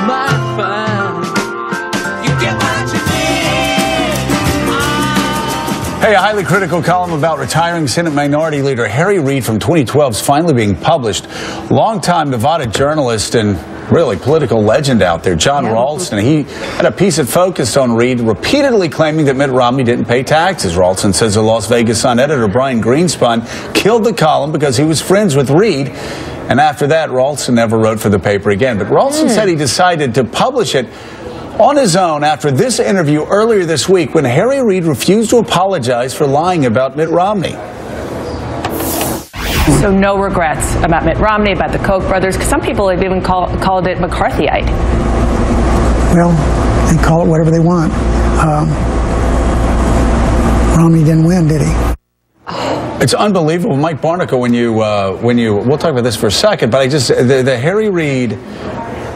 might find you get what you need. Hey, a highly critical column about retiring Senate Minority Leader Harry Reid from 2012 is finally being published. Longtime Nevada journalist and really political legend out there, John Ralston. He had a piece that focused on Reid repeatedly claiming that Mitt Romney didn't pay taxes. Ralston says the Las Vegas Sun editor Brian Greenspun killed the column because he was friends with Reid. And after that, Ralston never wrote for the paper again. But Ralston said he decided to publish it on his own after this interview earlier this week when Harry Reid refused to apologize for lying about Mitt Romney. So no regrets about Mitt Romney, about the Koch brothers, because some people have even called it McCarthyite. Well, they call it whatever they want. Romney didn't win, did he? It's unbelievable, Mike Barnicle. We'll talk about this for a second, but the Harry Reid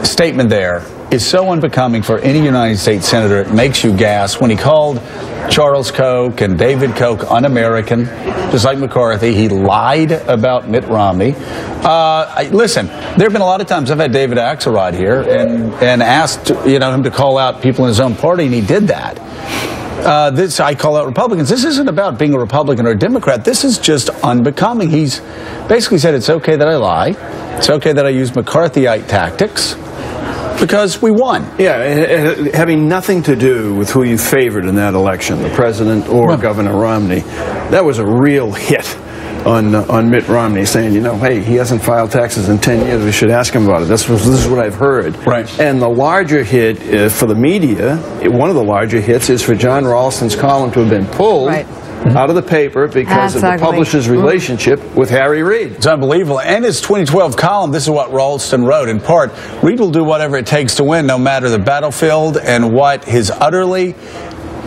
statement there is so unbecoming for any United States senator. It makes you gasp. When he called Charles Koch and David Koch un-American, just like McCarthy, he lied about Mitt Romney. Listen, there have been a lot of times I've had David Axelrod here and asked him to call out people in his own party, and he did that. I call out Republicans. This isn't about being a Republican or a Democrat. This is just unbecoming. He's basically said it's okay that I lie. It's okay that I use McCarthyite tactics because we won. Yeah, having nothing to do with who you favored in that election, the president or Governor Romney. That was a real hit on Mitt Romney, saying, hey, he hasn't filed taxes in 10 years. We should ask him about it. This is what I've heard. Right. And the larger hit for the media, one of the larger hits is for John Ralston's column to have been pulled out of the paper because of the publisher's relationship with Harry Reid. It's unbelievable. And his 2012 column, this is what Ralston wrote. In part, Reid will do whatever it takes to win, no matter the battlefield, and what his utterly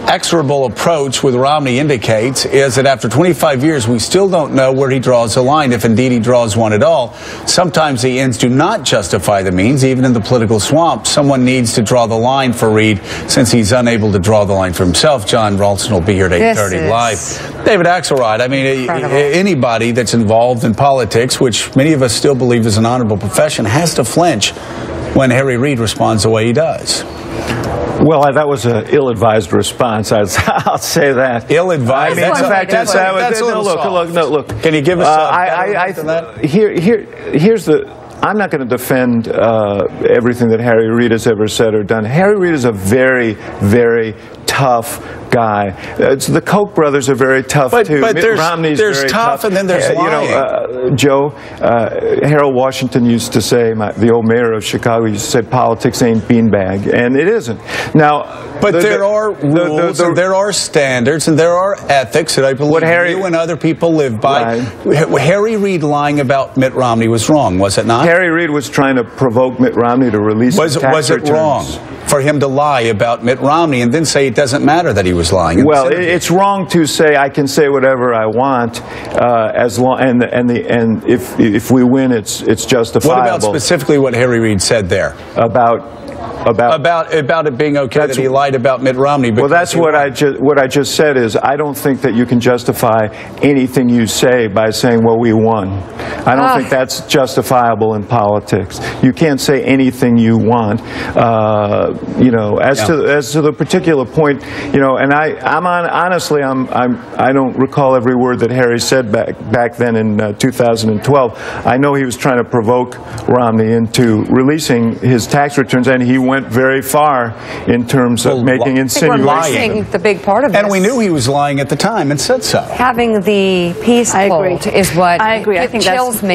exorable approach with Romney indicates is that after 25 years, we still don't know where he draws the line, if indeed he draws one at all. Sometimes the ends do not justify the means. Even in the political swamp, someone needs to draw the line for Reid since he's unable to draw the line for himself. John Ralston will be here at 8:30 live. David Axelrod, I mean, anybody that's involved in politics, which many of us still believe is an honorable profession, has to flinch when Harry Reid responds the way he does. Well, that was an ill-advised response. I'll say that. Ill-advised. Look. Can you give us on that? Here's the. I'm not going to defend everything that Harry Reid has ever said or done. Harry Reid is a very, very tough guy. The Koch brothers are very tough too. But Mitt Romney's there's very tough, and then there's lying. Joe, Harold Washington used to say, the old mayor of Chicago used to say, politics ain't beanbag, and it isn't. Now, but there are rules, and there are standards, and there are ethics that I believe you and other people live by. Harry Reid lying about Mitt Romney was wrong, was it not? Harry Reid was trying to provoke Mitt Romney to release his tax returns. Was it wrong for him to lie about Mitt Romney and then say it doesn't matter that he was lying? Well, it's wrong to say I can say whatever I want as long and if we win, it's justifiable. What about specifically what Harry Reid said there about it being okay that he lied about Mitt Romney? Well, that's what I just said is I don't think that you can justify anything you say by saying, well, we won. I don't think that's justifiable in politics. You can't say anything you want. As to the particular point, and honestly, I don't recall every word that Harry said back then in 2012. I know he was trying to provoke Romney into releasing his tax returns, and he went very far in terms of making insinuations. The big part of it. And we knew he was lying at the time and said so. Having the peace quote is what I agree. I think chills me.